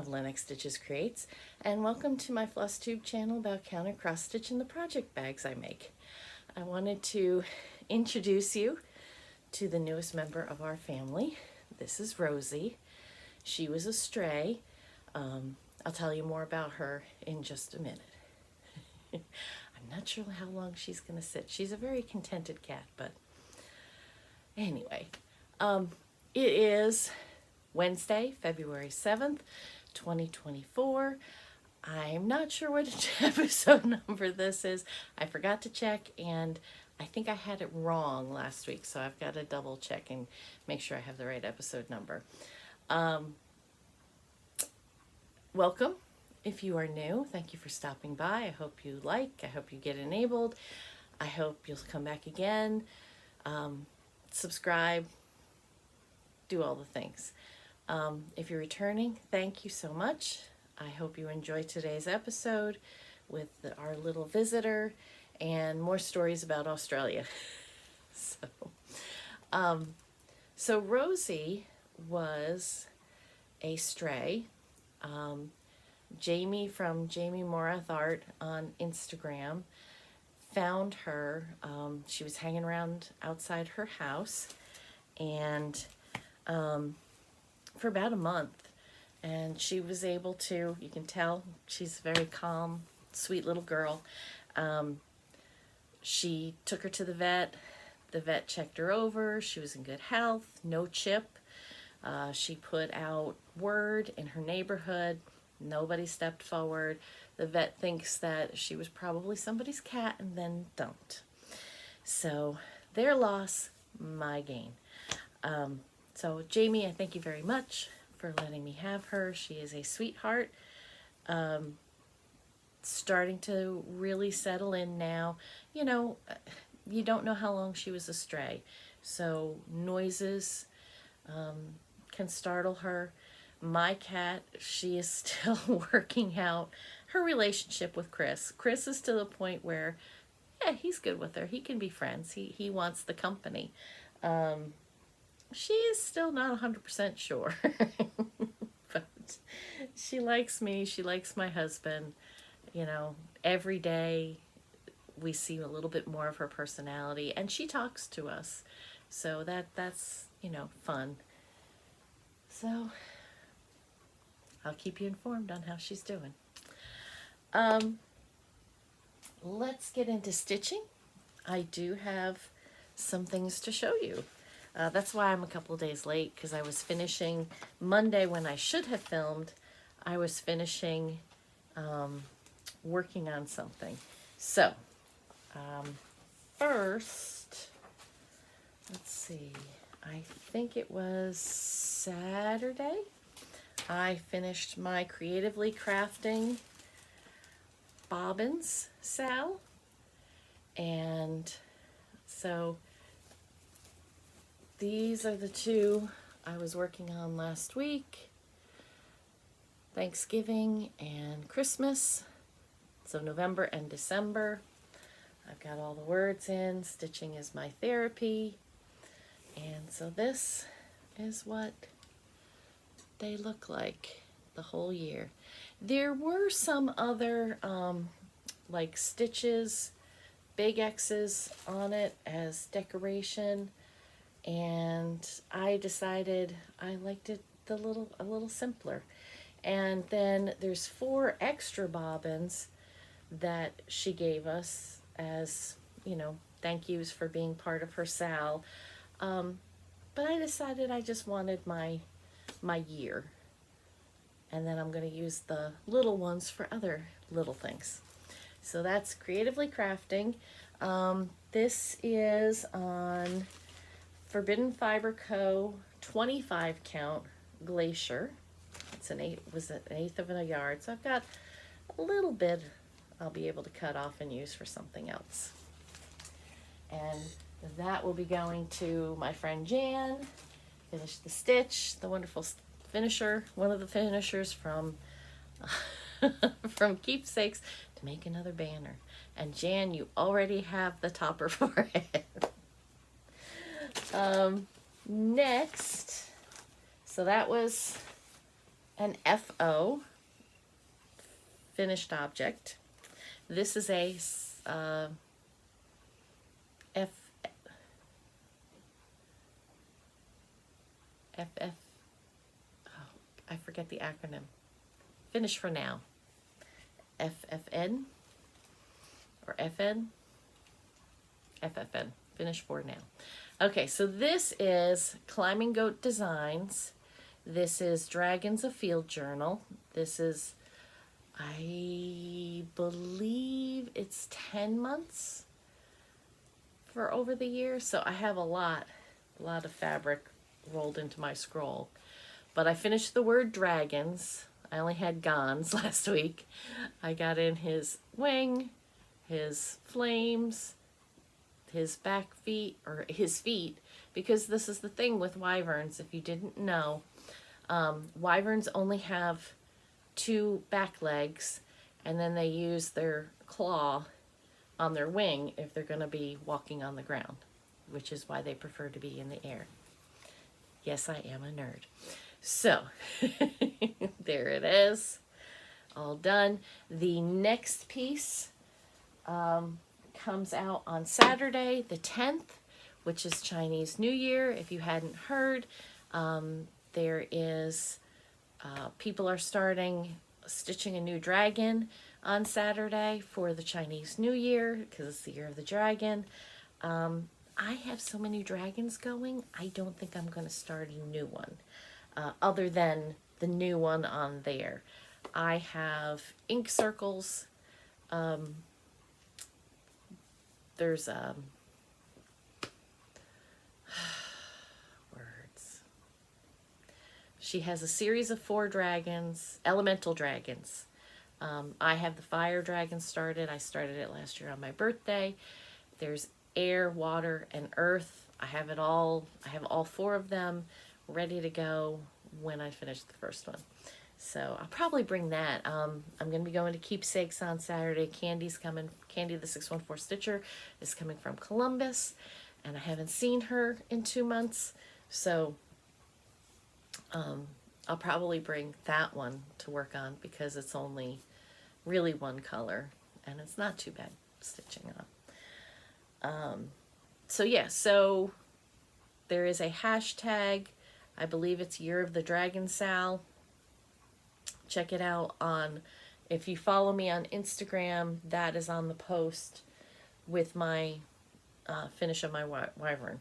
of Lennox Stitches Creates, and welcome to my Flosstube channel about counter cross stitch and the project bags I make. I wanted to introduce you to the newest member of our family. This is Rosie. She was a stray. I'll tell you more about her in just a minute. I'm not sure how long she's going to sit. She's a very contented cat, but anyway, it is Wednesday, February 7th, 2024. I'm not sure what episode number this is. I forgot to check, and I think I had it wrong last week, so I've got to double check and make sure I have the right episode number. Welcome. If you are new, thank you for stopping by. I hope you I hope you get enabled. I hope you'll come back again. Subscribe, do all the things. If you're returning, thank you so much. I hope you enjoyed today's episode with our little visitor and more stories about Australia. So Rosie was a stray. Jamie from Jamie Morath Art on Instagram found her. She was hanging around outside her house, and for about a month, and she was able to, you can tell she's a very calm, sweet little girl. She took her to the vet checked her over, she was in good health, no chip. She put out word in her neighborhood, nobody stepped forward. The vet thinks that she was probably somebody's cat and then dumped. So their loss, my gain. So Jamie, I thank you very much for letting me have her. She is a sweetheart. Starting to really settle in now. You know, you don't know how long she was a stray. So noises can startle her. My cat, she is still working out her relationship with Chris. Chris is to the point where, yeah, he's good with her. He can be friends. He wants the company. She is still not 100% sure, but she likes me. She likes my husband. You know, every day we see a little bit more of her personality, and she talks to us. So that's, you know, fun. So I'll keep you informed on how she's doing. Let's get into stitching. I do have some things to show you. That's why I'm a couple days late, because I was finishing Monday when I should have filmed. I was finishing working on something. So first, let's see, I think it was Saturday, I finished my Creatively Crafting bobbins sal, and so these are the two I was working on last week, Thanksgiving and Christmas, so November and December. I've got all the words in. Stitching is my therapy, and so this is what they look like the whole year. There were some other like stitches, big X's on it as decoration, and I decided I liked it a little simpler. And then there's 4 extra bobbins that she gave us as, you know, thank yous for being part of her sal. But I decided I just wanted my year, and then I'm going to use the little ones for other little things. So that's Creatively Crafting. This is on Forbidden Fiber Co. 25 count Glacier. It's an 1/8 of a yard, so I've got a little bit I'll be able to cut off and use for something else. And that will be going to my friend Jan. Finish the stitch, the wonderful finisher, one of the finishers from from Keepsakes, to make another banner. And Jan, you already have the topper for it. Next, so that was an FO, finished object. This is a F, FF, oh, I forget the acronym. Finish for now. FFN or FN? FFN. Finish for now. Okay, so this is Climbing Goat Designs. This is Dragons of Field Journal. This is, I believe it's 10 months for over the year. So I have a lot of fabric rolled into my scroll. But I finished the word dragons. I only had Gons last week. I got in his wing, his flames, his back feet, or his feet, because this is the thing with wyverns, if you didn't know. Wyverns only have 2 back legs, and then they use their claw on their wing if they're going to be walking on the ground, which is why they prefer to be in the air. Yes, I am a nerd. So, there it is. All done. The next piece comes out on Saturday, the 10th, which is Chinese New Year. If you hadn't heard, there is, people are starting stitching a new dragon on Saturday for the Chinese New Year, because it's the year of the dragon. I have so many dragons going, I don't think I'm going to start a new one, other than the new one on there. I have ink circles. There's words. She has a series of 4 dragons, elemental dragons. I have the fire dragon started. I started it last year on my birthday. There's air, water, and earth. I have it all. I have all 4 of them ready to go when I finish the first one. So I'll probably bring that. I'm going to be going to Keepsakes on Saturday. Candy's coming. Candy, the 614 Stitcher, is coming from Columbus, and I haven't seen her in 2 months. So I'll probably bring that one to work on, because it's only really 1 color, and it's not too bad stitching on. So yeah, so there is a hashtag. I believe it's Year of the Dragon Sal. Check it out on, if you follow me on Instagram, that is on the post with my finish of my wyvern.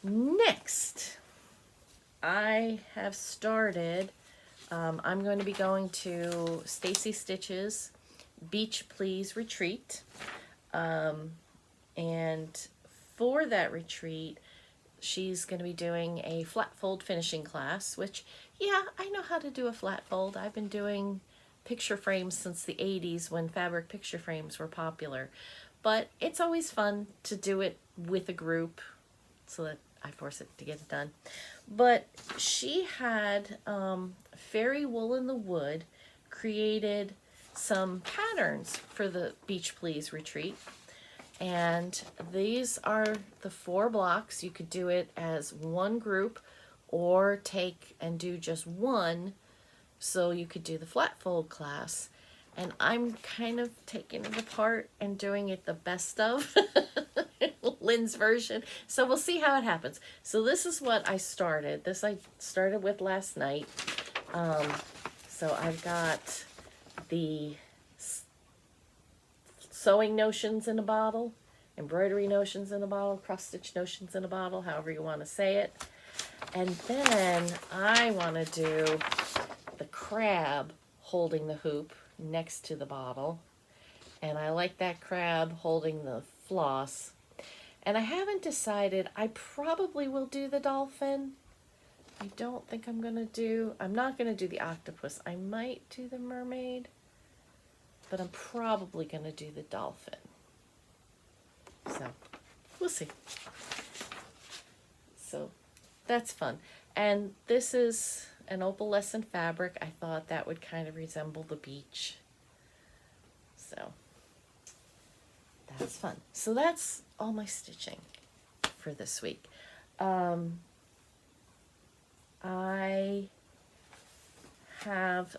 Next, I have started, I'm going to be going to Stacy Stitch's Beach Please retreat. And for that retreat, she's going to be doing a flat fold finishing class, which, yeah, I know how to do a flat fold. I've been doing picture frames since the 80s when fabric picture frames were popular. But it's always fun to do it with a group so that I force it to get it done. But she had Fairy Wool in the Wood created some patterns for the Beach Please retreat. And these are the 4 blocks. You could do it as one group or take and do just one, so you could do the flat fold class. And I'm kind of taking it apart and doing it the best of Lynn's version. So we'll see how it happens. So this is what I started. This I started with last night. So I've got the sewing notions in a bottle, embroidery notions in a bottle, cross stitch notions in a bottle, however you want to say it. And then I want to do the crab holding the hoop next to the bottle. And I like that crab holding the floss. And I haven't decided. I probably will do the dolphin. I don't think I'm not going to do the octopus. I might do the mermaid, but I'm probably going to do the dolphin. So, we'll see. So, that's fun. And this is an opalescent fabric. I thought that would kind of resemble the beach. So, that's fun. So, that's all my stitching for this week. I have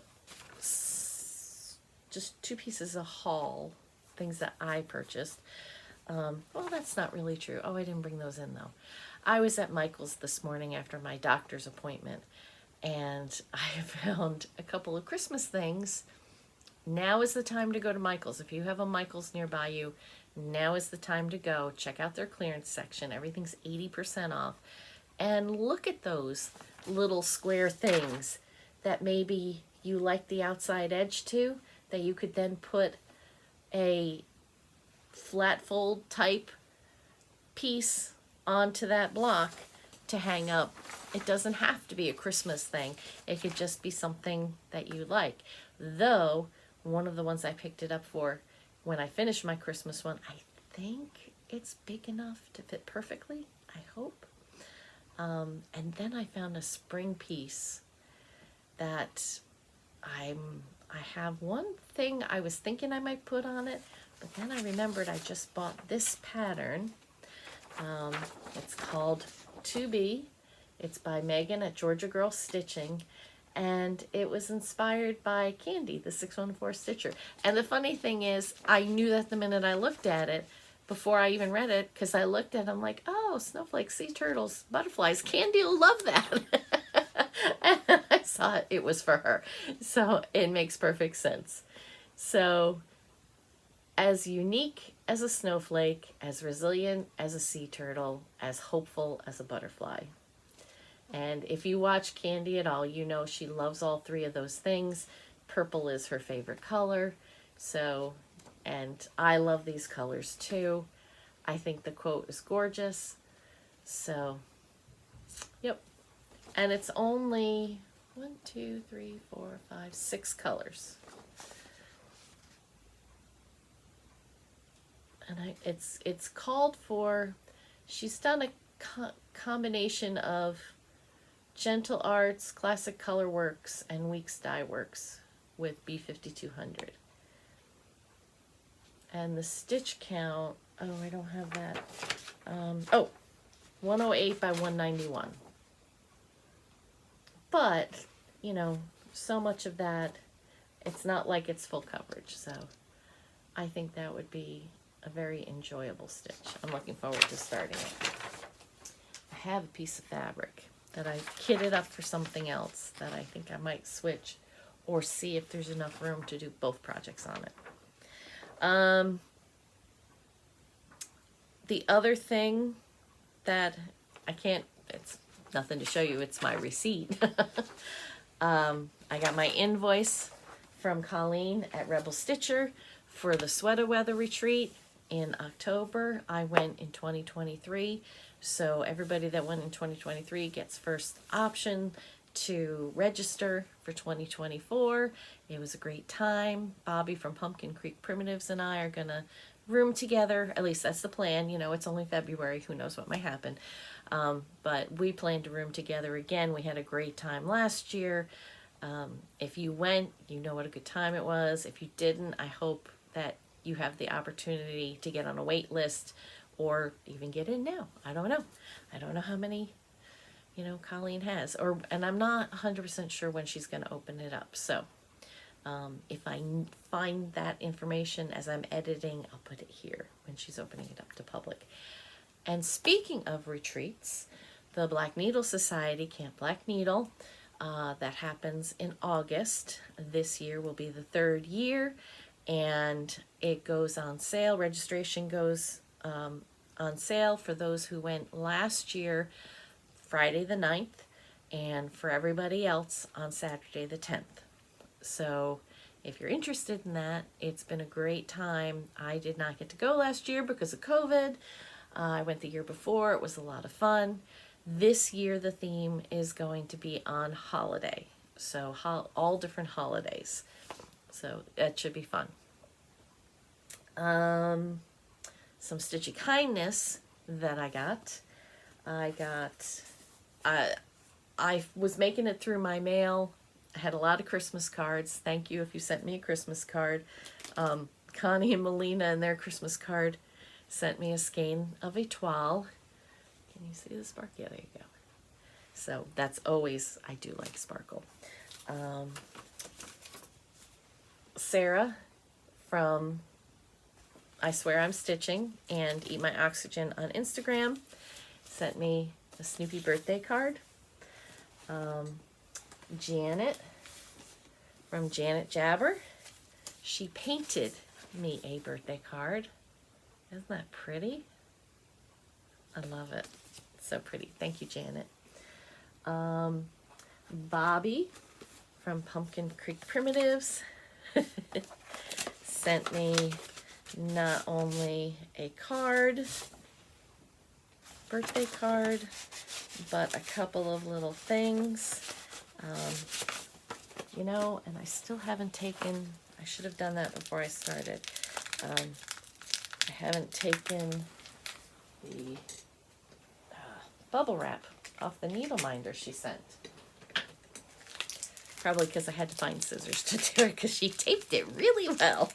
just 2 pieces of haul, things that I purchased. Well, that's not really true. Oh, I didn't bring those in though. I was at Michael's this morning after my doctor's appointment, and I found a couple of Christmas things. Now is the time to go to Michael's. If you have a Michael's nearby you, now is the time to go. Check out their clearance section. Everything's 80% off. And look at those little square things that maybe you like the outside edge to, that you could then put a flat fold type piece onto that block to hang up. It doesn't have to be a Christmas thing. It could just be something that you like. Though, one of the ones I picked it up for, when I finish my Christmas one, I think it's big enough to fit perfectly, I hope. And then I found a spring piece that I have one thing I was thinking I might put on it, but then I remembered I just bought this pattern. It's called To Be. It's by Megan at Georgia Girl Stitching, and it was inspired by Candy, the 614 Stitcher. And the funny thing is, I knew that the minute I looked at it, before I even read it, because I looked at it, I'm like, oh, snowflakes, sea turtles, butterflies, Candy will love that. And I saw it was for her. So it makes perfect sense. So as unique as a snowflake, as resilient as a sea turtle, as hopeful as a butterfly. And if you watch Candy at all, you know she loves all 3 of those things. Purple is her favorite color. So, and I love these colors too. I think the quote is gorgeous. So, yep. And it's only 6 colors. And it's called for, she's done a combination of Gentle Arts, Classic Color Works, and Weeks Dye Works with B5200. And the stitch count, oh, I don't have that. 108 by 191. But, you know, so much of that, it's not like it's full coverage. So I think that would be a very enjoyable stitch. I'm looking forward to starting it. I have a piece of fabric that I kitted up for something else that I think I might switch or see if there's enough room to do both projects on it. The other thing that I can't, it's nothing to show you, it's my receipt. I got my invoice from Colleen at Rebel Stitcher for the Sweater Weather Retreat in October. I went in 2023. So everybody that went in 2023 gets first option to register for 2024. It was a great time. Bobby from Pumpkin Creek Primitives and I are gonna room together. At least that's the plan. You know, it's only February. Who knows what might happen. But we plan to room together again. We had a great time last year. If you went, you know what a good time it was. If you didn't, I hope that you have the opportunity to get on a wait list or even get in now. I don't know. I don't know how many, you know, Colleen has. And I'm not 100% sure when she's going to open it up. So if I find that information as I'm editing, I'll put it here when she's opening it up to public. And speaking of retreats, the Black Needle Society, Camp Black Needle, that happens in August. This year will be the 3rd year, and it goes on sale. Registration goes on sale for those who went last year, Friday the 9th, and for everybody else on Saturday the 10th. So if you're interested in that, it's been a great time. I did not get to go last year because of COVID. I went the year before. It was a lot of fun. This year the theme is going to be on holiday. So all different holidays. So that should be fun. Some Stitchy Kindness that I got. I was making it through my mail. I had a lot of Christmas cards. Thank you if you sent me a Christmas card. Connie and Melina and their Christmas card sent me a skein of Etoile. Can you see the spark? Yeah, there you go. So that's always, I do like sparkle. Sarah from I Swear I'm Stitching and Eat My Oxygen on Instagram sent me a Snoopy birthday card. Janet from Janet Jabber, she painted me a birthday card. Isn't that pretty? I love it. It's so pretty. Thank you, Janet. Bobby from Pumpkin Creek Primitives sent me not only a card, birthday card, but a couple of little things. You know, and I still haven't taken, I should have done that before I started. I haven't taken the bubble wrap off the needle minder she sent. Probably because I had to find scissors to do it because she taped it really well.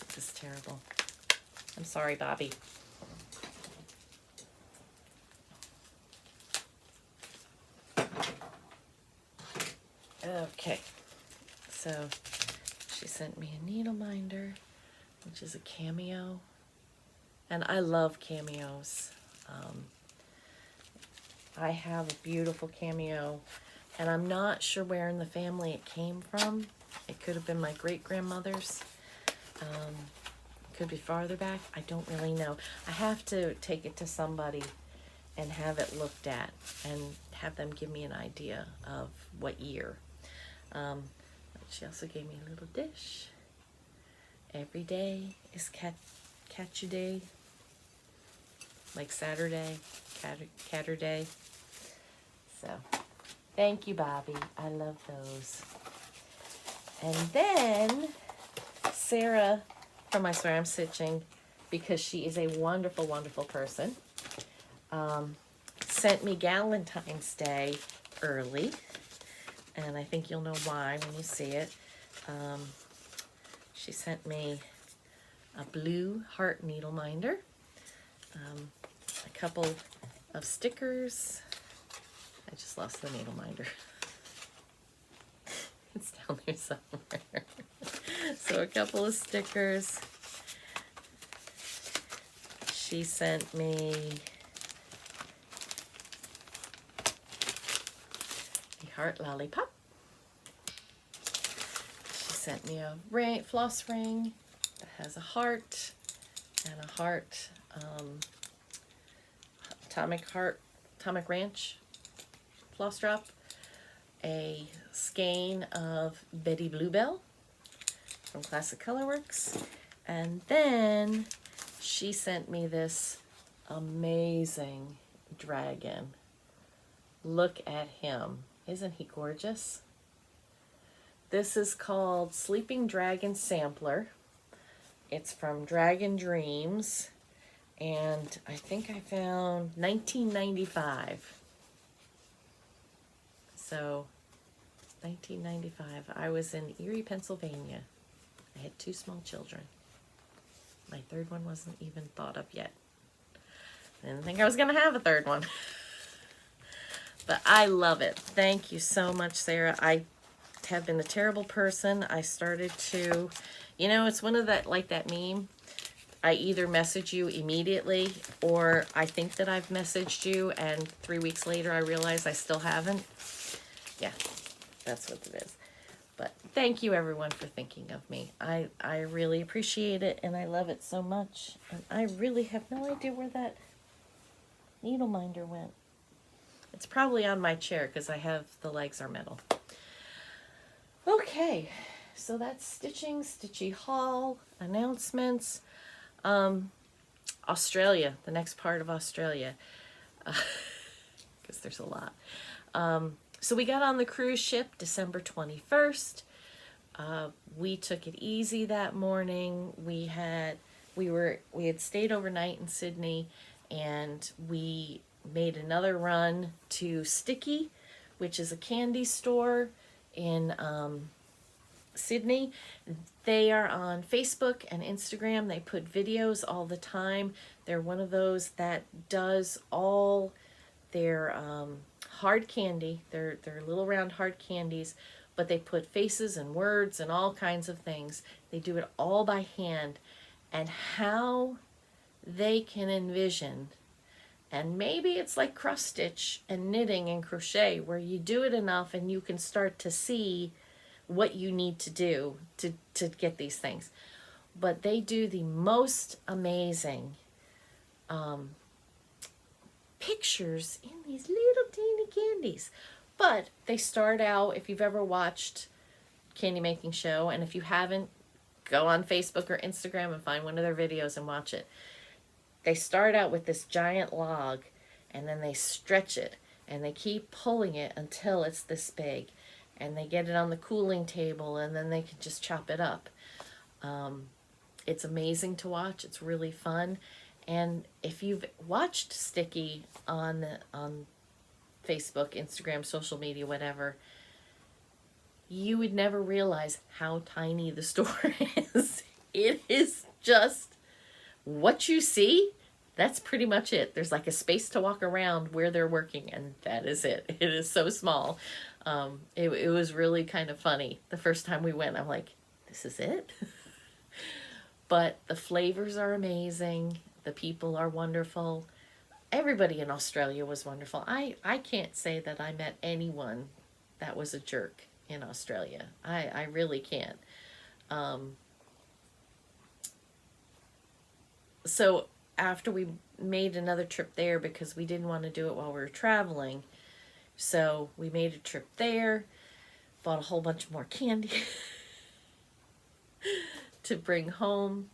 This is terrible. I'm sorry, Bobby. Okay, so she sent me a needle minder, which is a cameo, and I love cameos. I have a beautiful cameo, and I'm not sure where in the family it came from. It could have been my great-grandmother's. Could be farther back. I don't really know. I have to take it to somebody and have it looked at and have them give me an idea of what year. She also gave me a little dish. Every day is catch a day. Like Saturday, catter day. So, thank you, Bobby. I love those. And then Sarah from I Swear I'm Stitching, because she is a wonderful, wonderful person, sent me Galentine's Day early. And I think you'll know why when you see it. She sent me a blue heart needle minder, a couple of stickers. I just lost the needle minder. It's down there somewhere. So a couple of stickers. She sent me a heart lollipop. She sent me a floss ring that has a heart and a heart, Atomic Ranch floss drop, a skein of Betty Bluebell from Classic Colorworks, and then she sent me this amazing dragon. Look at him. Isn't he gorgeous? This is called Sleeping Dragon Sampler. It's from Dragon Dreams, and I think I found 1995. So, 1995. I was in Erie, Pennsylvania. I had 2 small children. My third one wasn't even thought of yet. I didn't think I was going to have a third one. But I love it. Thank you so much, Sarah. I have been a terrible person. I started to, you know, it's one of that, like that meme. I either message you immediately, or I think that I've messaged you, and 3 weeks later I realize I still haven't. Yeah, that's what it is. But thank you, everyone, for thinking of me. I really appreciate it, and I love it so much. And I really have no idea where that needle minder went. It's probably on my chair because the legs are metal. Okay, so that's stitching, Stitchy Haul, announcements. Australia, the next part of Australia, because there's a lot. So we got on the cruise ship December 21st. We took it easy that morning. We had stayed overnight in Sydney, and we made another run to Sticky, which is a candy store in Sydney. They are on Facebook and Instagram. They put videos all the time. They're one of those that does all their hard candy. They're little round hard candies, but they put faces and words and all kinds of things. They do it all by hand, and how they can envision. And maybe it's like cross stitch and knitting and crochet, where you do it enough and you can start to see what you need to do to get these things. But they do the most amazing pictures in these little teeny candies. But they start out, if you've ever watched Candy Making Show, and if you haven't, go on Facebook or Instagram and find one of their videos and watch it. They start out with this giant log, and then they stretch it, and they keep pulling it until it's this big, and they get it on the cooling table, and then they can just chop it up. It's amazing to watch. It's really fun. And if you've watched Sticky on Facebook, Instagram, social media, whatever, you would never realize how tiny the store is. It is just what you see. That's pretty much it. There's like a space to walk around where they're working, and that is it. It is so small. It was really kind of funny. The first time we went, I'm like, this is it? But the flavors are amazing. The people are wonderful. Everybody in Australia was wonderful. I can't say that I met anyone that was a jerk in Australia. I really can't. So after we made another trip there, because we didn't want to do it while we were traveling, so we made a trip there, bought a whole bunch more candy to bring home,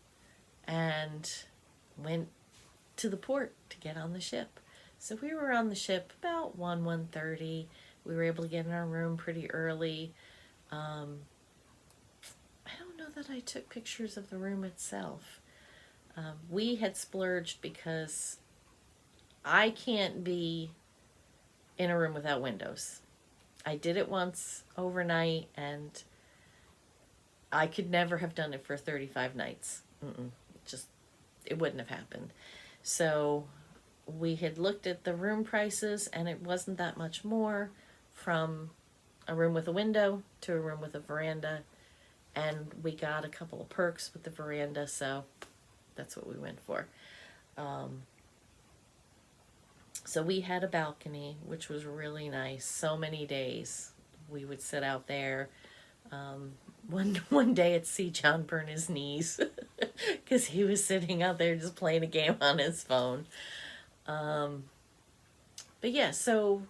and went to the port to get on the ship. So we were on the ship about 1:30. We were able to get in our room pretty early. I don't know that I took pictures of the room itself. We had splurged because I can't be in a room without windows. I did it once overnight, and I could never have done it for 35 nights. It wouldn't have happened. So we had looked at the room prices, and it wasn't that much more from a room with a window to a room with a veranda. And we got a couple of perks with the veranda, so that's what we went for. So we had a balcony, which was really nice. So many days we would sit out there. One day at sea, John burned his knees because he was sitting out there just playing a game on his phone. But yeah, so,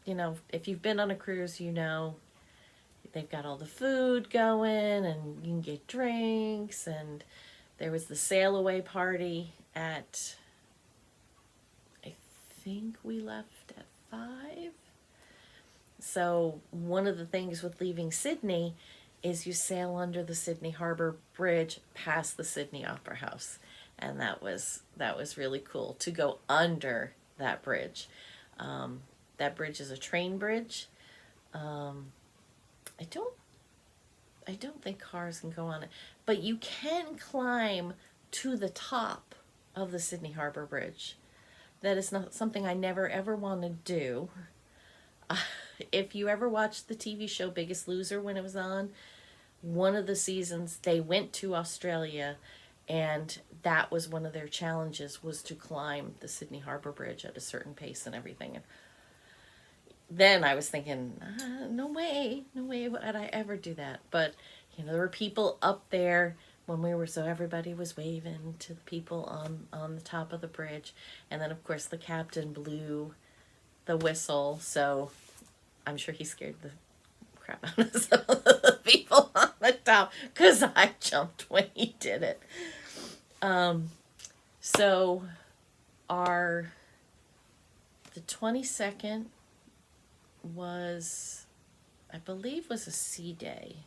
if you've been on a cruise, they've got all the food going, and you can get drinks, and there was the sail away party at, I think we left at 5. So one of the things with leaving Sydney is you sail under the Sydney Harbor Bridge past the Sydney Opera House. And that was really cool to go under that bridge. That bridge is a train bridge. I don't think cars can go on it, but you can climb to the top of the Sydney Harbor Bridge. That is not something I never ever want to do. If you ever watched the TV show Biggest Loser when it was on, one of the seasons they went to Australia, and that was one of their challenges, was to climb the Sydney Harbor Bridge at a certain pace and everything. And then I was thinking, no way would I ever do that. But, there were people up there when we were, so everybody was waving to the people on the top of the bridge. And then, of course, the captain blew the whistle, so I'm sure he scared the crap out of some of the people on the top, because I jumped when he did it. So the 22nd was, I believe, was a sea day.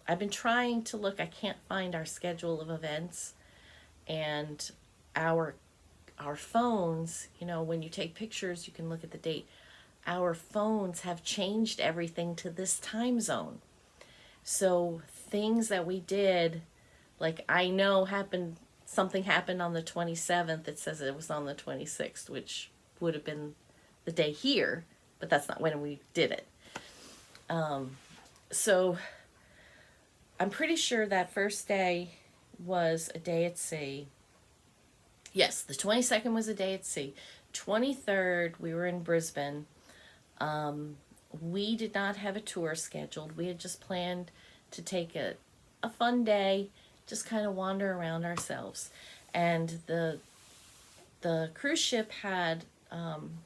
I've been trying to look. I can't find our schedule of events, and our phones, when you take pictures, you can look at the date. Our phones have changed everything to this time zone. So things that we did, like something happened on the 27th. It says it was on the 26th, which would have been the day here, but that's not when we did it. So I'm pretty sure that first day was a day at sea. Yes, the 22nd was a day at sea. 23rd, we were in Brisbane. We did not have a tour scheduled. We had just planned to take a fun day, just kind of wander around ourselves. And the cruise ship had, I'm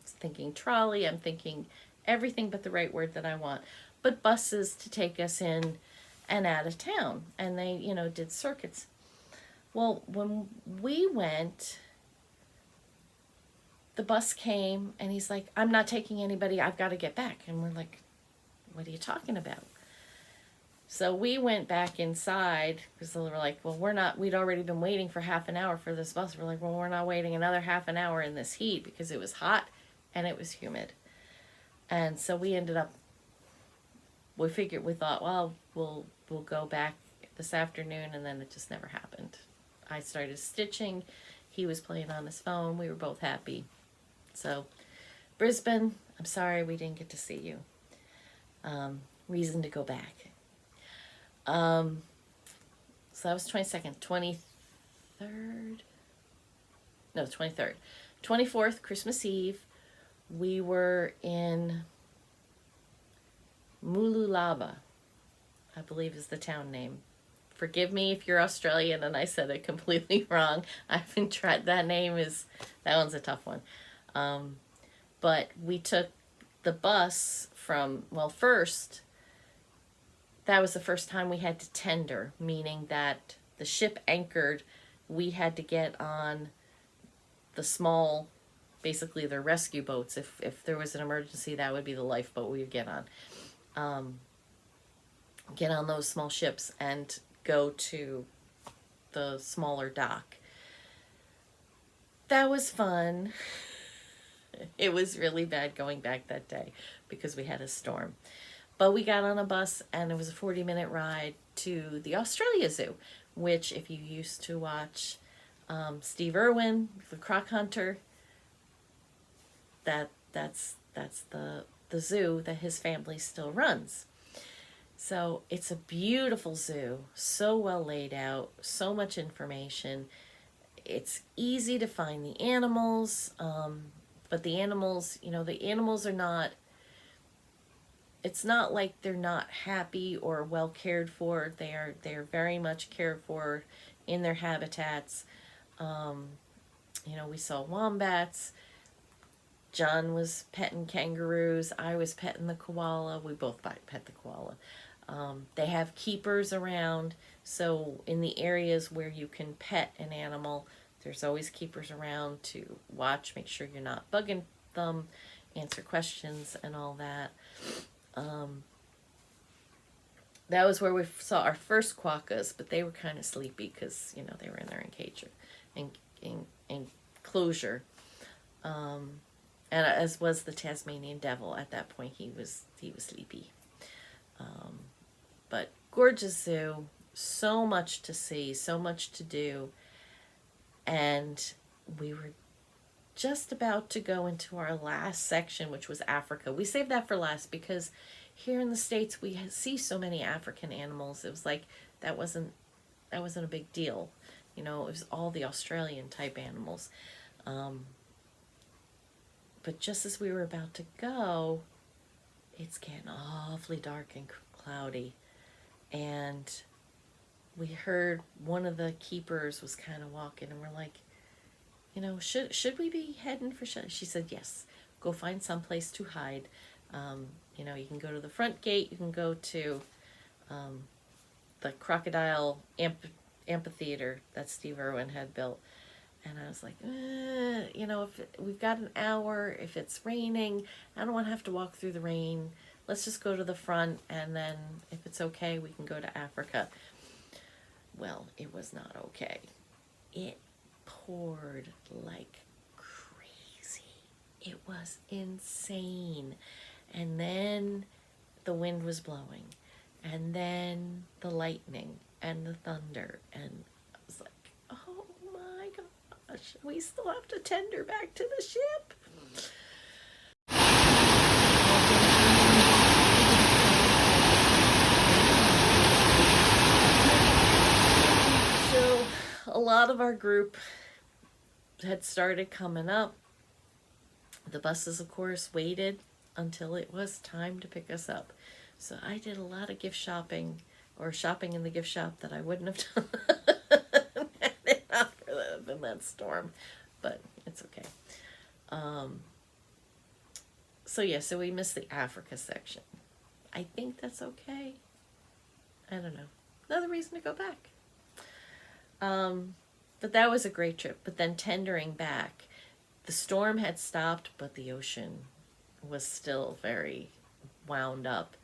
thinking trolley, I'm thinking everything but the right word that I want, but buses to take us in and out of town. And they, did circuits. Well, when we went, the bus came and he's like, I'm not taking anybody, I've got to get back. And we're like, what are you talking about? So we went back inside because they were like, well, we'd already been waiting for half an hour for this bus. We're like, well, we're not waiting another half an hour in this heat because it was hot and it was humid. And so we thought, well, we'll go back this afternoon, and then it just never happened. I started stitching. He was playing on his phone. We were both happy. So, Brisbane, I'm sorry we didn't get to see you. Reason to go back. So that was 22nd. 23rd? No, 23rd. 24th, Christmas Eve, we were in Mululaba, I believe is the town name. Forgive me if you're Australian and I said it completely wrong. I've been tried. That one's a tough one. But we took the bus from, first, that was the first time we had to tender, meaning that the ship anchored, we had to get on the small, basically the rescue boats. If there was an emergency, that would be the lifeboat we would get on. Get on those small ships and go to the smaller dock. That was fun. It was really bad going back that day because we had a storm. But we got on a bus and it was a 40-minute ride to the Australia Zoo, which if you used to watch Steve Irwin, the Croc Hunter, that's the zoo that his family still runs. So it's a beautiful zoo, so well laid out, so much information. It's easy to find the animals, but the animals, the animals are not, it's not like they're not happy or well cared for. They are very much cared for in their habitats. We saw wombats. John was petting kangaroos. I was petting the koala. We both pet the koala. They have keepers around, so in the areas where you can pet an animal, there's always keepers around to watch, make sure you're not bugging them, answer questions and all that. That was where we saw our first quokkas, but they were kind of sleepy because, they were in their enclosure. And as was the Tasmanian devil. At that point, he was sleepy. But gorgeous zoo, so much to see, so much to do. And we were just about to go into our last section, which was Africa. We saved that for last because here in the States we see so many African animals. It was like that wasn't a big deal. It was all the Australian type animals. But just as we were about to go, it's getting awfully dark and cloudy. And we heard one of the keepers was kind of walking, and we're like, should we be heading for shelter? She said, yes, go find someplace to hide. You can go to the front gate, you can go to the crocodile amphitheater that Steve Irwin had built. And I was like, if we've got an hour, if it's raining, I don't want to have to walk through the rain. Let's just go to the front, and then if it's okay, we can go to Africa. Well, it was not okay. It poured like crazy. It was insane. And then the wind was blowing, and then the lightning and the thunder, and I was like, oh my God. gosh, we still have to tender back to the ship. So a lot of our group had started coming up. The buses, of course, waited until it was time to pick us up. So I did a lot of gift shopping, or shopping in the gift shop, that I wouldn't have done in that storm, but it's okay. So yeah, so we missed the Africa section. I think that's okay. I don't know. Another reason to go back. But that was a great trip. But then tendering back, the storm had stopped, but the ocean was still very wound up.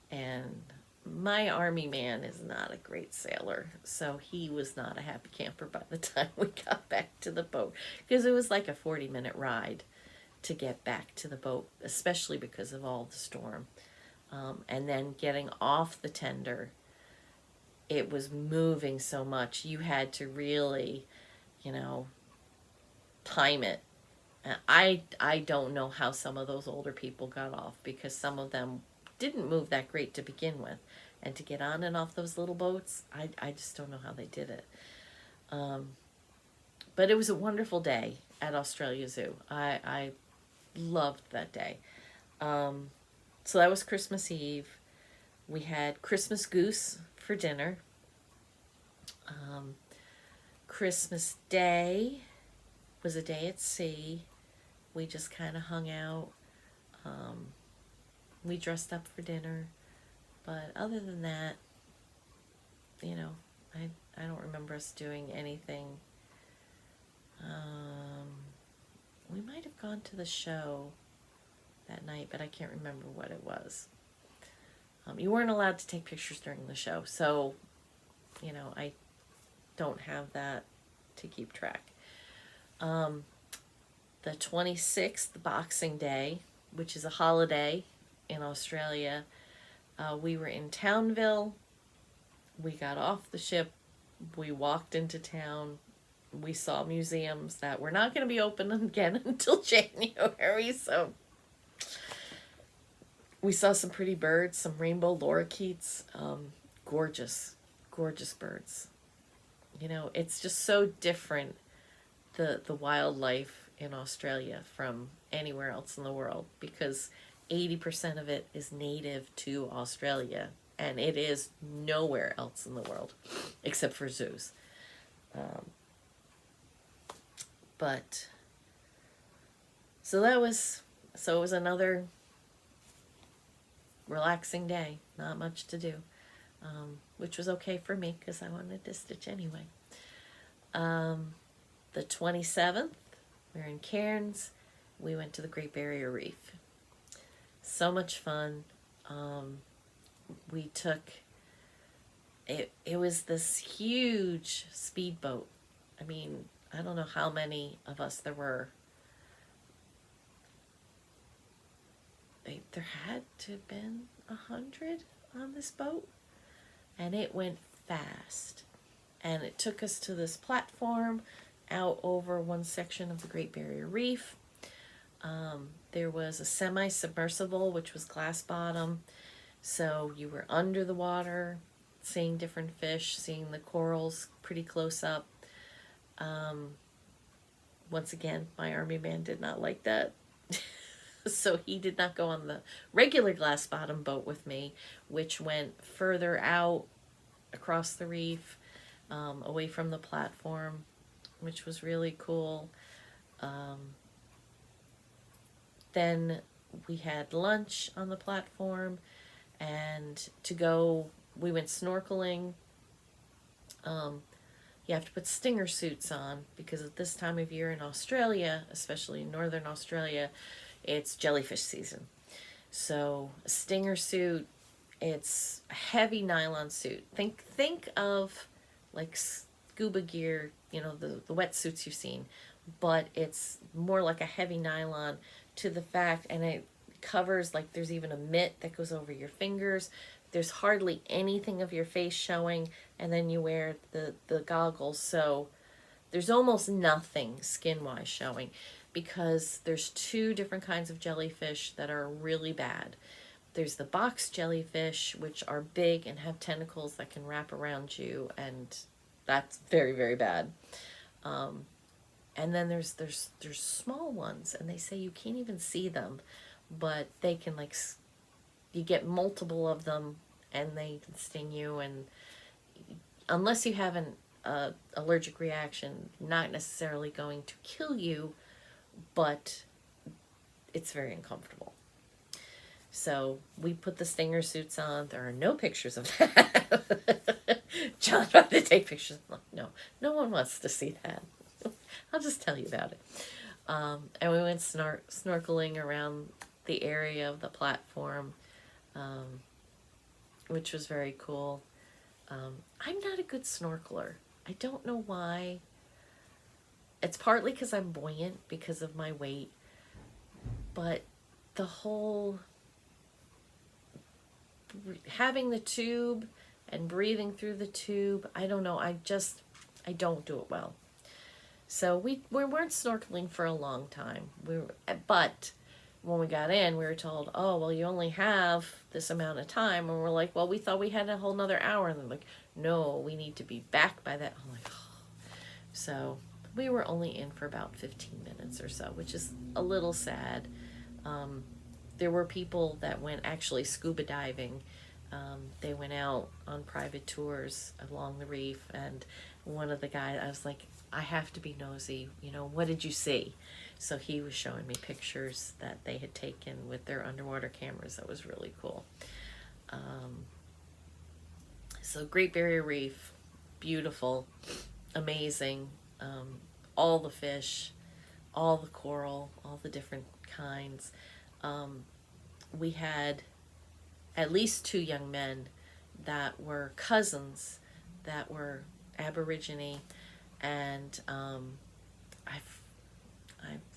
And my army man is not a great sailor, so he was not a happy camper by the time we got back to the boat, because it was like a 40-minute ride to get back to the boat, especially because of all the storm. And then getting off the tender, it was moving so much. You had to really, time it. I don't know how some of those older people got off, because some of them didn't move that great to begin with. And to get on and off those little boats, I just don't know how they did it. But it was a wonderful day at Australia Zoo. I loved that day. So that was Christmas Eve. We had Christmas goose for dinner. Christmas Day was a day at sea. We just kind of hung out. We dressed up for dinner. But other than that, I don't remember us doing anything. We might have gone to the show that night, but I can't remember what it was. You weren't allowed to take pictures during the show, so, I don't have that to keep track. The 26th, Boxing Day, which is a holiday in Australia, we were in Townville. We got off the ship. We walked into town. We saw museums that were not going to be open again until January, so we saw some pretty birds, some rainbow lorikeets, gorgeous, gorgeous birds. It's just so different, the wildlife in Australia from anywhere else in the world, because 80% of it is native to Australia, and it is nowhere else in the world except for zoos. But so it was another relaxing day, not much to do, which was okay for me because I wanted to stitch anyway. The 27th, we were in Cairns. We went to the Great Barrier Reef. So much fun. We took, it was this huge speedboat. I mean, I don't know how many of us there were. There had to have been 100 on this boat. And it went fast. And it took us to this platform out over one section of the Great Barrier Reef. There was a semi-submersible, which was glass bottom. So you were under the water, seeing different fish, seeing the corals pretty close up. Once again, my army man did not like that. So he did not go on the regular glass bottom boat with me, which went further out across the reef, away from the platform, which was really cool. Then we had lunch on the platform, and we went snorkeling. You have to put stinger suits on, because at this time of year in Australia, especially in northern Australia, it's jellyfish season. So a stinger suit, it's a heavy nylon suit. Think of like scuba gear, the wetsuits you've seen, but it's more like a heavy nylon to the fact, and it covers, like, there's even a mitt that goes over your fingers. There's hardly anything of your face showing, and then you wear the goggles, so there's almost nothing skin-wise showing, because there's two different kinds of jellyfish that are really bad. There's the box jellyfish, which are big and have tentacles that can wrap around you, and that's very, very bad. And then there's small ones, and they say you can't even see them, but they can, like, you get multiple of them, and they can sting you, and unless you have an allergic reaction, not necessarily going to kill you, but it's very uncomfortable. So we put the stinger suits on. There are no pictures of that. John about to take pictures. No, no one wants to see that. I'll just tell you about it. And we went snorkeling around the area of the platform, which was very cool. I'm not a good snorkeler. I don't know why. It's partly because I'm buoyant because of my weight, but the whole having the tube and breathing through the tube, I don't know, I don't do it well. So we weren't snorkeling for a long time. But when we got in, we were told, oh, well, you only have this amount of time. And we're like, well, we thought we had a whole nother hour. And they're like, no, we need to be back by that. I'm like, oh. So we were only in for about 15 minutes or so, which is a little sad. There were people that went actually scuba diving. They went out on private tours along the reef, and one of the guys, I was like, I have to be nosy, what did you see? So he was showing me pictures that they had taken with their underwater cameras. That was really cool. So Great Barrier Reef, beautiful, amazing. All the fish, all the coral, all the different kinds. We had at least 2 young men that were cousins that were Aborigine, and I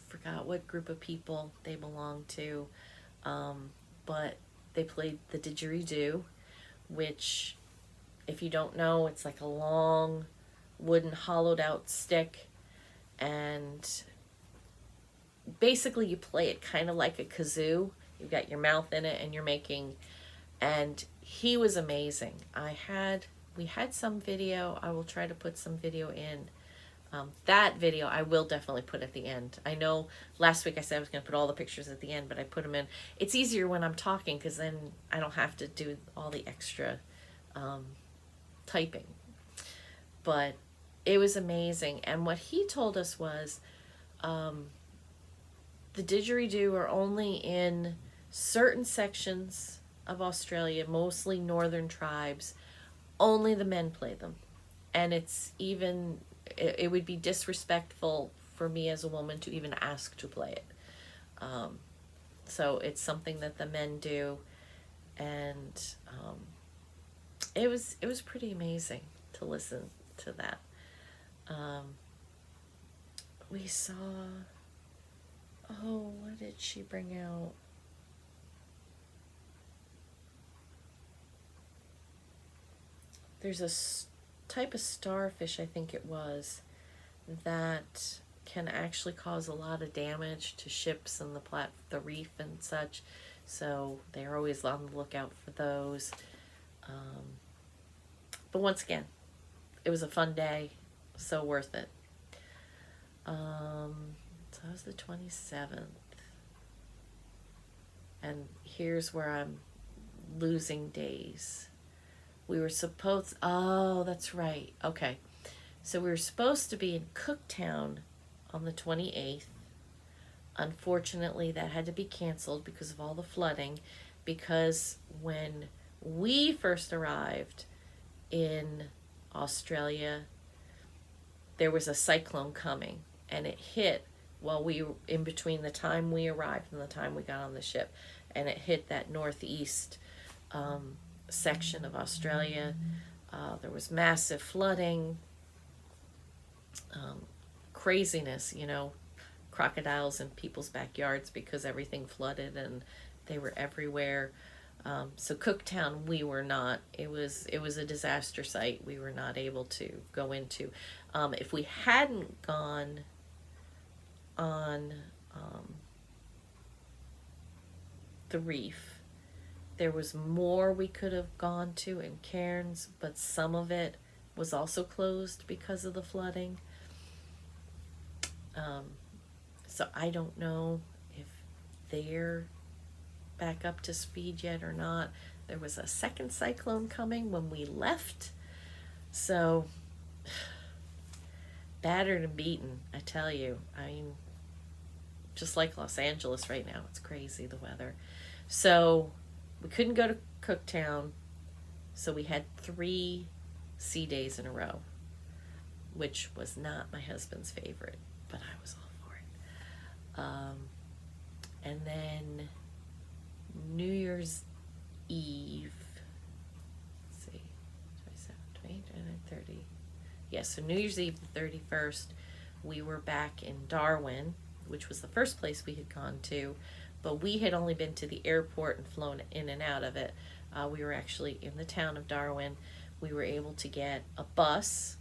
forgot what group of people they belonged to, but they played the didgeridoo, which, if you don't know, it's like a long wooden hollowed out stick, and basically you play it kind of like a kazoo. You've got your mouth in it and you're making, and he was amazing. We had some video. I will try to put some video in. That video I will definitely put at the end. I know last week I said I was going to put all the pictures at the end, but I put them in. It's easier when I'm talking because then I don't have to do all the extra typing. But it was amazing. And what he told us was the didgeridoo are only in certain sections of Australia, mostly northern tribes. Only the men play them. And it would be disrespectful for me as a woman to even ask to play it. So it's something that the men do, and it was pretty amazing to listen to that. We saw, what did she bring out? There's a type of starfish, I think it was, that can actually cause a lot of damage to ships and the reef and such. So they're always on the lookout for those. But once again, it was a fun day, so worth it. So that was the 27th. And here's where I'm losing days. We were supposed, that's right. Okay. So we were supposed to be in Cooktown on the 28th. Unfortunately, that had to be canceled because of all the flooding, because when we first arrived in Australia, there was a cyclone coming, and it hit while we were in between the time we arrived and the time we got on the ship, and it hit that northeast section of Australia. There was massive flooding, craziness, crocodiles in people's backyards because everything flooded and they were everywhere. So Cooktown, we were not. It was a disaster site. We were not able to go into. If we hadn't gone on the reef, there was more we could have gone to in Cairns, but some of it was also closed because of the flooding. Um, so I don't know if they're back up to speed yet or not. There was a second cyclone coming when we left. So, battered and beaten, I tell you. I mean, just like Los Angeles right now, it's crazy, the weather. So, we couldn't go to Cooktown, so we had 3 sea days in a row, which was not my husband's favorite, but I was all for it. And then New Year's Eve, let's see, 27, 28, 29, 30. Yes, so New Year's Eve, the 31st, we were back in Darwin, which was the first place we had gone to, but we had only been to the airport and flown in and out of it. We were actually in the town of Darwin. We were able to get a bus.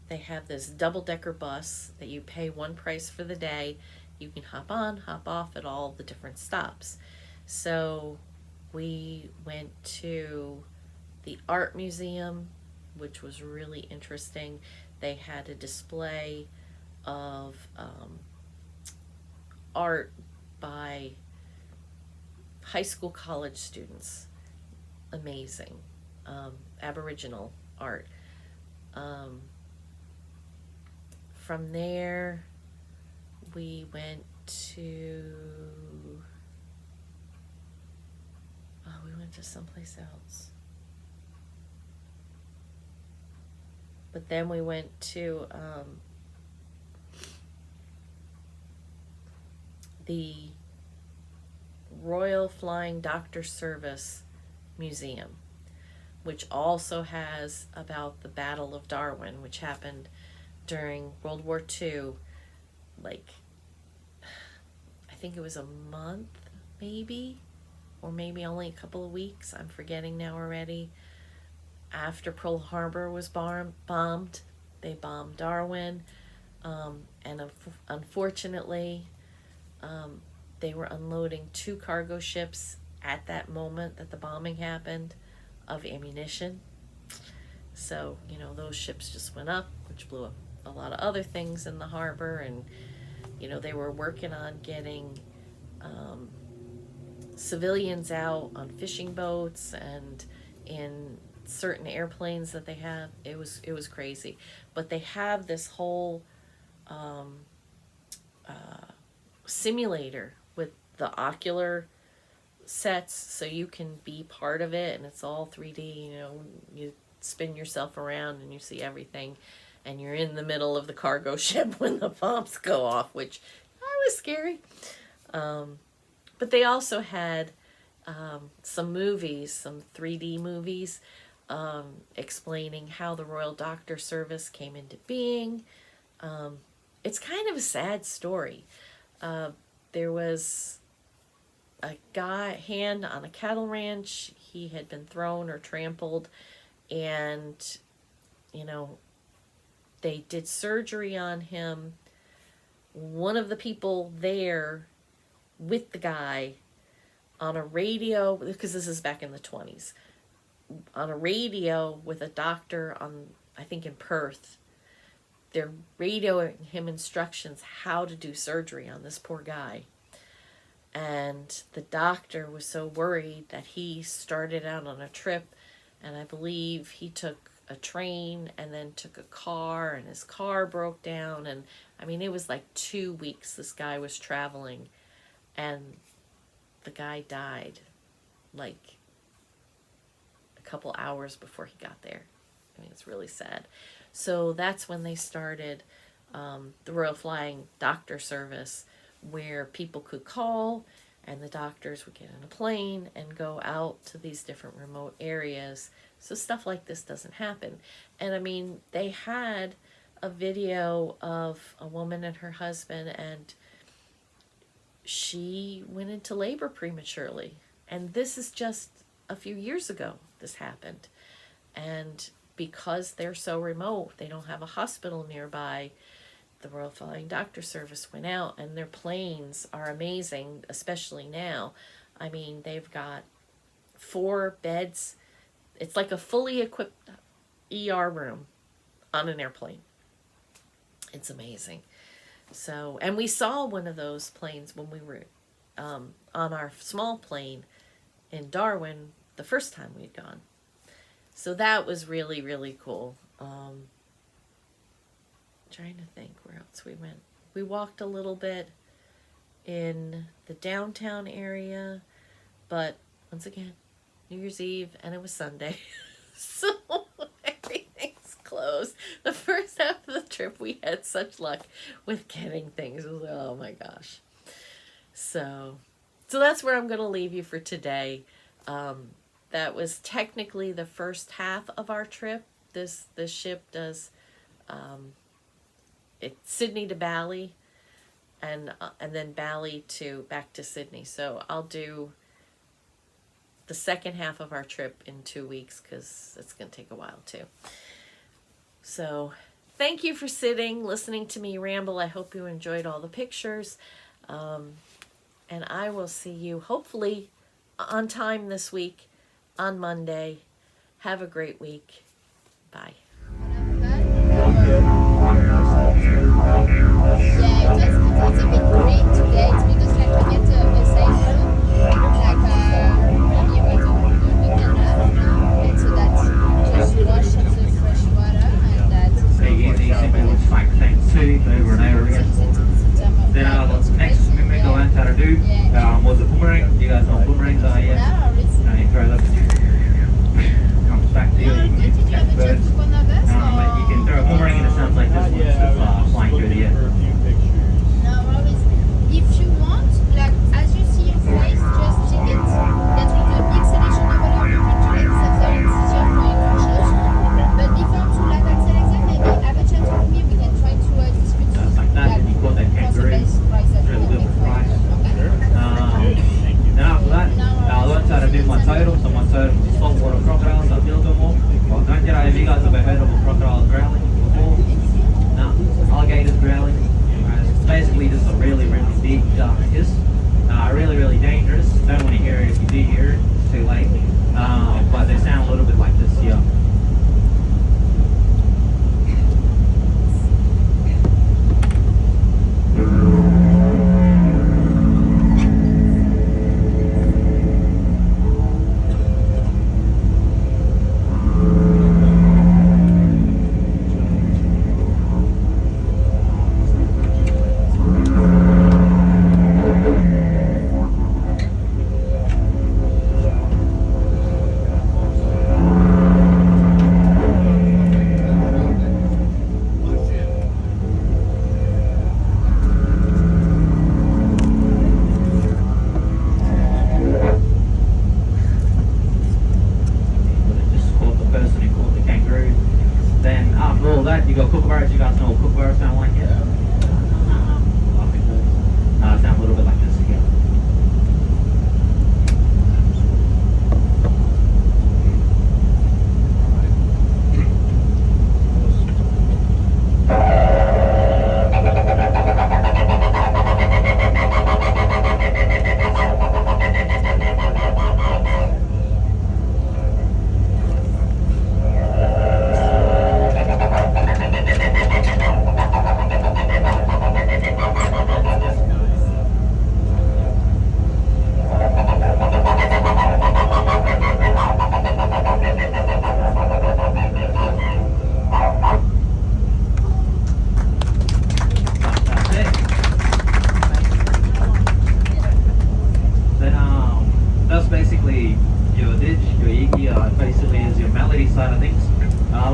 They have this double-decker bus that you pay one price for the day. You can hop on, hop off at all the different stops. So we went to the art museum, which was really interesting. They had a display of art by high school, college students. Amazing. Aboriginal art. From there, we went to someplace else. But then we went to the Royal Flying Doctor Service Museum, which also has about the Battle of Darwin, which happened during World War II. Like, I think it was a month, maybe, or maybe only a couple of weeks. I'm forgetting now already. After Pearl Harbor was bombed, they bombed Darwin, and unfortunately, they were unloading 2 cargo ships at that moment that the bombing happened of ammunition. So, those ships just went up, which blew up a lot of other things in the harbor, and, they were working on getting civilians out on fishing boats and in certain airplanes that they have. It was crazy. But they have this whole simulator with the ocular sets, so you can be part of it, and it's all 3D. You spin yourself around and you see everything, and you're in the middle of the cargo ship when the bombs go off, which was scary. But they also had some movies, some 3D movies, explaining how the Royal Doctor Service came into being. It's kind of a sad story. There was a guy, hand on a cattle ranch. He had been thrown or trampled, and, they did surgery on him. One of the people there with the guy on a radio, because this is back in the 20s, on a radio with a doctor I think in Perth, they're radioing him instructions how to do surgery on this poor guy. And the doctor was so worried that he started out on a trip, and I believe he took a train and then took a car, and his car broke down, and I mean, it was like 2 weeks this guy was traveling, and the guy died like a couple hours before he got there. I mean, it's really sad. So that's when they started the Royal Flying Doctor Service, where people could call and the doctors would get in a plane and go out to these different remote areas so stuff like this doesn't happen. And I mean, they had a video of a woman and her husband, and she went into labor prematurely. And this is just a few years ago this happened. And because they're so remote, they don't have a hospital nearby, the Royal Flying Doctor Service went out, and their planes are amazing, especially now. I mean, they've got 4 beds. It's like a fully equipped ER room on an airplane. It's amazing. So, and we saw one of those planes when we were on our small plane in Darwin the first time we'd gone. So that was really, really cool. Trying to think where else we went. We walked a little bit in the downtown area, but once again, New Year's Eve, and it was Sunday. So everything's closed. The first half of the trip, we had such luck with getting things. It was like, oh my gosh. So that's where I'm going to leave you for today. That was technically the first half of our trip. This ship does it's Sydney to Bali, and then Bali to back to Sydney. So I'll do the second half of our trip in 2 weeks, because it's going to take a while too. So thank you for listening to me ramble. I hope you enjoyed all the pictures. And I will see you hopefully on time this week on Monday. Have a great week. Bye. Yeah, it's a bit great today. It's because like we get a safe room, like maybe about the canal now, and so that just wash in the fresh water, and that. Thanks over and over again. Then next thing we're going to do was a boomerang. You guys know what boomerangs are, yeah? No, you throw them. Comes back to you. You catch birds. You can throw a boomerang and it sounds like this one. It's flying through the air. No, if you want, like as you see your face, just check it. That with a big selection of other people, it's easier for you to choose. But if you want to like that selection, maybe have a chat with me. We can try to distribute like that. If you've got that kangaroo, it's really good for price. Then after that, I learned how to do my totems. So my totems is saltwater crocodiles. I build them all. Well, don't get out if you guys have heard of a crocodile growling before. No, alligators growling. It's basically just a really, really big hiss. Really, really dangerous. Don't want to hear it. If you do hear it, it's too late. But they sound a little bit like this here.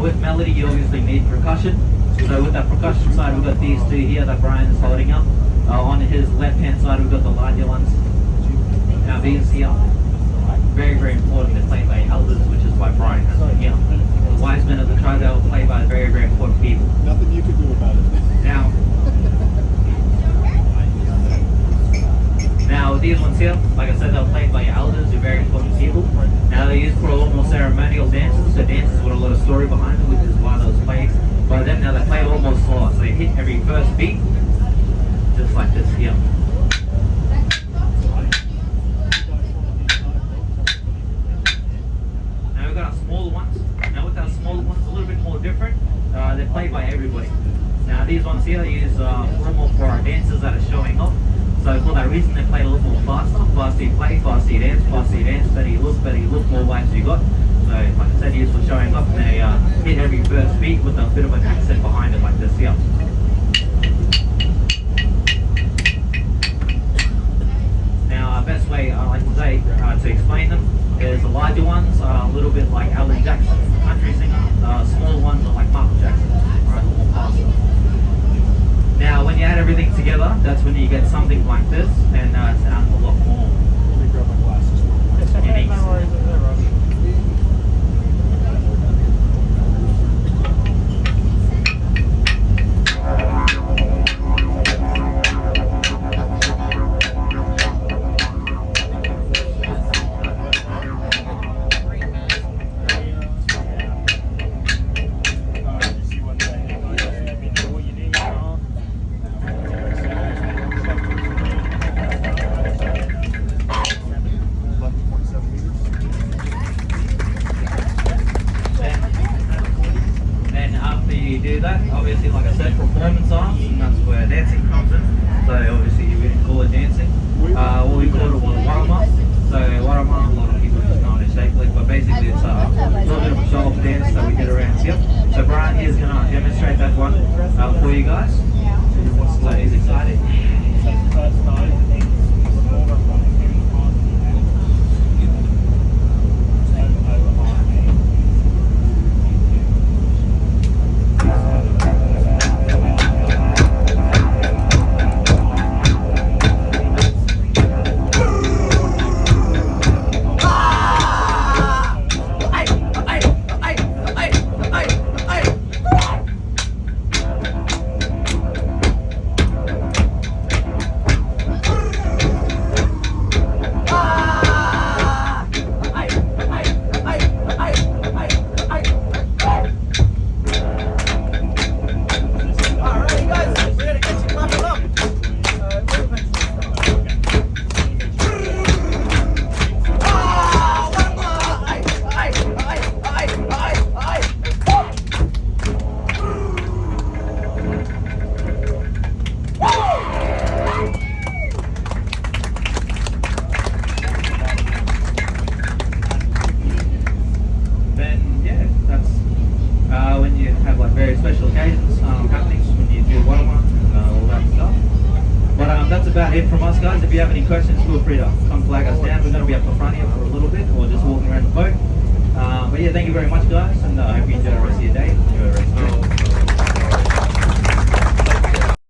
With melody, you obviously need percussion. So with that percussion side, we've got these two here that Brian's holding up. On his left-hand side, we've got the larger ones. Now these here, very, very important. They're played by elders, which is why Brian has them here. The wise men of the tribe, they were played by very, very important people. Nothing you can do about it. Now, so they were played by your elders, your very important people. Now they're used for a lot more ceremonial dances, so dances with a lot of story behind them, which is why they was played by them. Now they play a lot more slow, so they hit every first beat, just like this here. Now we've got our smaller ones. Now with our smaller ones, a little bit more different. They're played by everybody. Now these ones here use more for our dancers that are showing off. So for that reason, they play a little more faster. Faster you play, faster you dance, better you look, more waves you got. So like I said, used for showing off. They hit every first beat with a bit of an accent behind it, like this here. Now, best way I like to say to explain them is the larger ones are a little bit like Alan Jackson, country singer. Small ones are like Michael Jackson, right? A little more faster. Now, when you add everything together, that's when you get something like this, and it sounds a lot more unique. Do that, obviously, like I said, performance arts, and that's where dancing comes in. So obviously you wouldn't call it dancing. What we call it was warama. So warama, a lot of people just know it as shake leg, but basically it's a little bit of a show off dance that we did around here. So Brian is going to demonstrate that one for you guys. So he's excited. Very special occasions happenings when you do watermark and all that stuff. But that's about it from us, guys. If you have any questions, feel free to come flag us down. We're going to be up the front here for